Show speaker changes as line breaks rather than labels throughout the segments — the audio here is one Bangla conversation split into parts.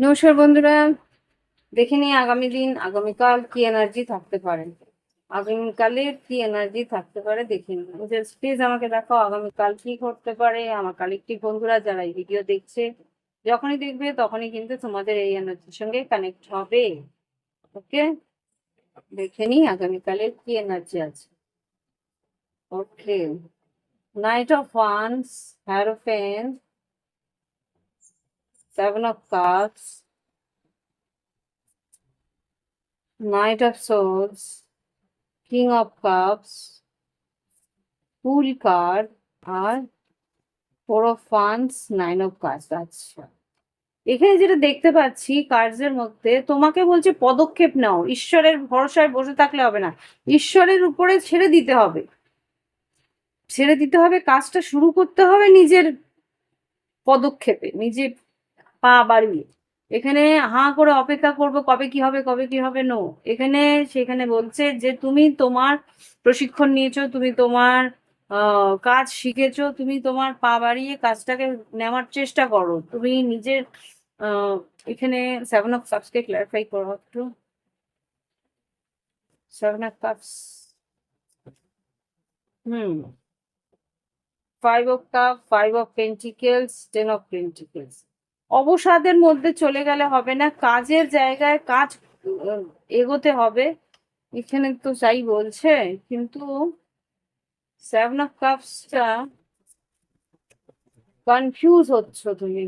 নমস্কার বন্ধুরা, দেখে নিই আগামী দিন আগামীকাল কি এনার্জি থাকতে পারে। আগামীকালের কি এনার্জি থাকতে পারে দেখে নিই। প্লিজ আমাকে দেখাও আগামীকাল কি ঘটতে পারে। আমার কালেক্টিভ বন্ধুরা যারা এই ভিডিও দেখছে, যখনই দেখবে তখনই কিন্তু তোমাদের এই এনার্জির সঙ্গে কানেক্ট হবে। ওকে, দেখে নিই আগামীকালের কি এনার্জি আছে। Okay, knight of wands, hierophant, 7 of Cups, Knight of Swords, King of Cups, fool card, আর 4 of Wands, 9 of Cups। আচ্ছা, এখানে যেটা দেখতে পাচ্ছি কার্ডসের মধ্যে, তোমাকে বলছে পদক্ষেপ নাও। ঈশ্বরের ভরসায় বসে থাকলে হবে না, ঈশ্বরের উপরে ছেড়ে দিতে হবে। ছেড়ে দিতে হবে, কাজটা শুরু করতে হবে নিজের পদক্ষেপে, নিজে পা বাড়িয়ে। এখানে হাঁ করে অপেক্ষা করবো কবে কি হবে, কবে কি হবে, নো। এখানে সেখানে বলছে যে তুমি তোমার প্রশিক্ষণ নিয়েছো, তুমি তোমার কাজ শিখেছো, তুমি তোমার পা বাড়িয়ে কাজটাকে নেওয়ার চেষ্টা করো। তুমি নিজের আহ, এখানে 7 of Cups কে ক্লারিফাই করো একটু। 7 of Cups, hmm, 5 of Cups, 5 of Pentacles, 10 of Pentacles। অবসাদের মধ্যে চলে গেলে হবে না, কাজের জায়গায় কাজ এগোতে হবে। এখানে তো তাই বলছে, কিন্তু 7 of Cups কনফিউজ হচ্ছ তুমি।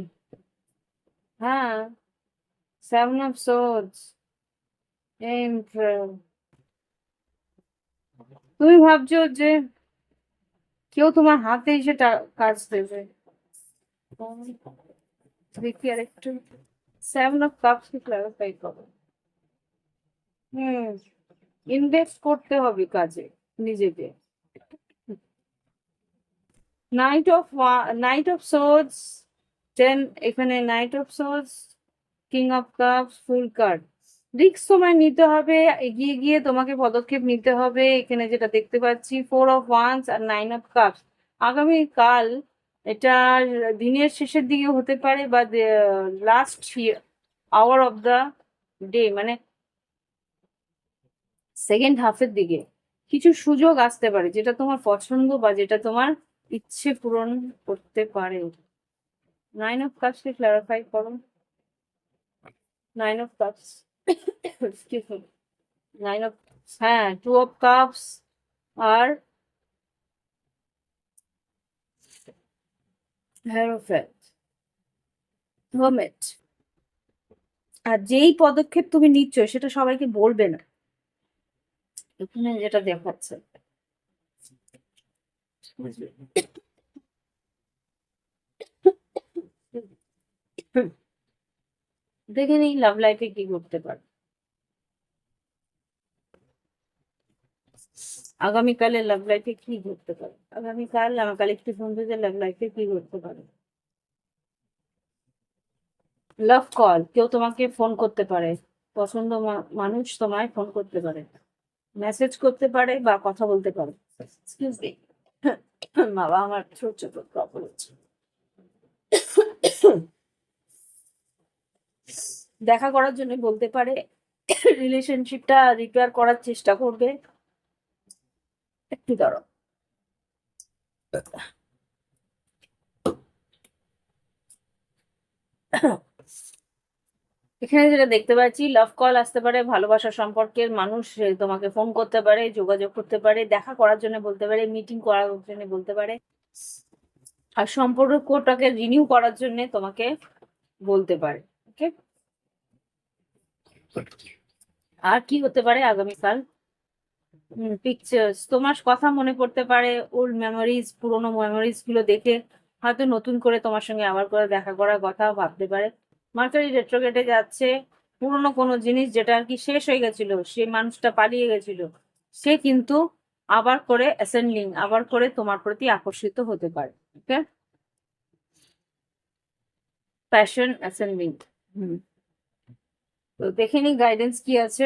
হ্যাঁ, 7 of Swords, Emperor। তুমি ভাবছো যে কেউ তোমার হাতে এসে কাজ দেবে। দেখি আর একটু 7 of Cups কে ক্লারিফাই করো। হুম, ইনভেস্ট করতে হবে কাজে নিজেকে। নাইট অফ সোর্ডস, 10, এখানে night of swords, king of cups, fool card. Risk সময় নিতে হবে, এগিয়ে গিয়ে তোমাকে পদক্ষেপ নিতে হবে। এখানে যেটা দেখতে পাচ্ছি 4 of Wands R 9 of Cups। আগামীকাল এটা দিনের শেষের দিকে হতে পারে, বা last hour of the day, মানে সেকেন্ড হাফের দিকে কিছু সুযোগ আসতে পারে, যেটা তোমার পছন্দ বা যেটা তোমার ইচ্ছে পূরণ করতে পারে। 9 of Cups কে ক্লারিফাই করো। 9 of Cups, excuse me, 9 of, হ্যাঁ, 2 of Cups আর হ্যারোফ্যান্ট, হার্মিট। আর যেই পদক্ষেপ তুমি নিচ্ছ সেটা সবাইকে বলবে না, এখানে যেটা দেখাচ্ছে। দেখে নিই লাভ লাইফে কি করতে পারে আগামীকালে। লাভ লাইফে কি করতে পারে আগামীকাল, আমার কালেক্টিভ বন্ধুদের লাভ লাইফে কি করতে পারে। লাভ কল, কেউ তোমাকে ফোন করতে পারে, পছন্দ মানুষ তোমায় ফোন করতে পারে, মেসেজ করতে পারে বা কথা বলতে পারে। এক্সকিউজ মি, বাবা আমার ছোট ছোট প্রবলেম হচ্ছে। দেখা করার জন্য বলতে পারে, রিলেশনশিপটা রিপেয়ার করার চেষ্টা করবে। একটু দাঁড়াও। এখানে যেটা দেখতে পাচ্ছি, লাভ কল আসতে পারে, ভালোবাসার সম্পর্কের মানুষ তোমাকে ফোন করতে পারে, যোগাযোগ করতে পারে, দেখা করার জন্য বলতে পারে, মিটিং করার জন্য বলতে পারে, আর সম্পর্কটাকে রিনিউ করার জন্য তোমাকে বলতে পারে। ওকে, আর কি হতে পারে আগামীকাল। পিকচার্স, তোমার কথা মনে পড়তে পারে, ওল্ড মেমোরিজ, পুরোনো মেমোরিজ গুলো দেখে হয়তো নতুন করে তোমার সঙ্গে আবার করে দেখা করার কথা ভাবতে পারে। মার্কারি রেট্রোগেটে যাচ্ছে, পুরোনো কোনো জিনিস যেটা আর কি শেষ হয়ে গেছিল, সেই মানুষটা পালিয়ে গেছিল, সে কিন্তু আবার করে অ্যাসেন্ডিং, আবার করে তোমার প্রতি আকর্ষিত হতে পারে। ওকে, প্যাশন অ্যাসেন্ডিং। হুম, তো দেখে নি গাইডেন্স কি আছে।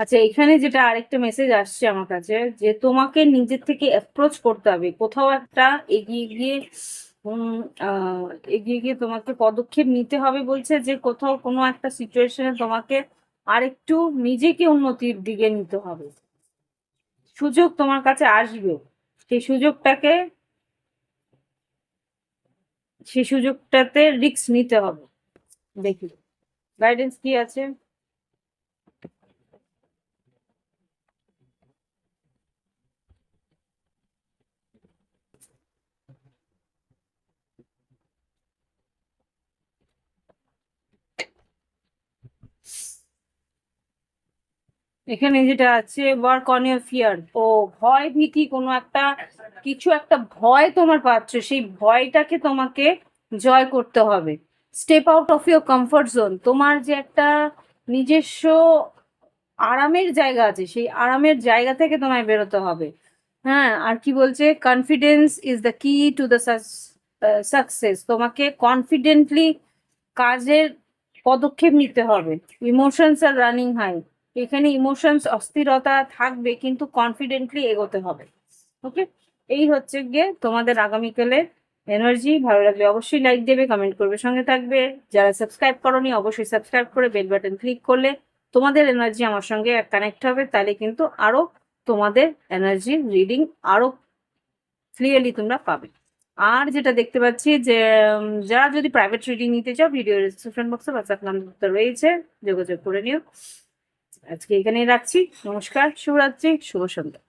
আচ্ছা, এখানে যেটা আরেকটা মেসেজ আসছে আমার কাছে, যে তোমাকে নিজের থেকে অ্যাপ্রোচ করতে হবে কোথাও একটা এগিয়ে গিয়ে, উম, আহ, এগিয়ে গিয়ে তোমাকে পদক্ষেপ নিতে হবে। বলছে যে কোথাও কোনো একটা সিচুয়েশনে তোমাকে আরেকটু নিজেকে উন্নতির দিকে নিতে হবে। সুযোগ তোমার কাছে আসবে, সেই সুযোগটাকে, সেই সুযোগটাতে রিস্ক নিতে হবে। দেখি গাইডেন্স কি আছে। এখানে যেটা আছে, ওয়ার্ক অন ইউর ফিয়ার। ও, ভয় ভীতি, কোনো একটা কিছু একটা ভয় তোমার পাচ্ছ, সেই ভয়টাকে তোমাকে জয় করতে হবে। Step out of your comfort zone. তোমার যে একটা নিজস্ব আরামের জায়গা আছে, সেই আরামের জায়গা থেকে তোমায় বেরোতে হবে। হ্যাঁ, আর কি বলছে, কনফিডেন্স ইজ দ্য কি টু দ্য সাকসেস। তোমাকে কনফিডেন্টলি কাজের পদক্ষেপ নিতে হবে। ইমোশনস আর রানিং হাই। এখানে ইমোশনস অস্থিরতা থাকবে, কিন্তু কনফিডেন্টলি এগোতে হবে। ওকে, এই হচ্ছে গিয়ে তোমাদের আগামীকালের এনার্জি। ভালো লাগলে অবশ্যই লাইক দেবে, কমেন্ট করবে, সঙ্গে থাকবে। যারা সাবস্ক্রাইব করোনি অবশ্যই সাবস্ক্রাইব করে বেল বাটন ক্লিক করলে তোমাদের এনার্জি আমার সঙ্গে কানেক্ট হবে, তাহলে কিন্তু আরো তোমাদের এনার্জি রিডিং আরো ক্লিয়ারলি তোমরা পাবে। আর যেটা দেখতে পাচ্ছি যে যারা যদি প্রাইভেট রিডিং নিতে চাও, ভিডিও ডিসক্রিপশন বক্সে হোয়াটসঅ্যাপ নাম্বার রয়েছে, যোগাযোগ করে নিও। আজকে এখানেই রাখছি। নমস্কার, শুভরাত্রি, শুভ সন্ধ্যা।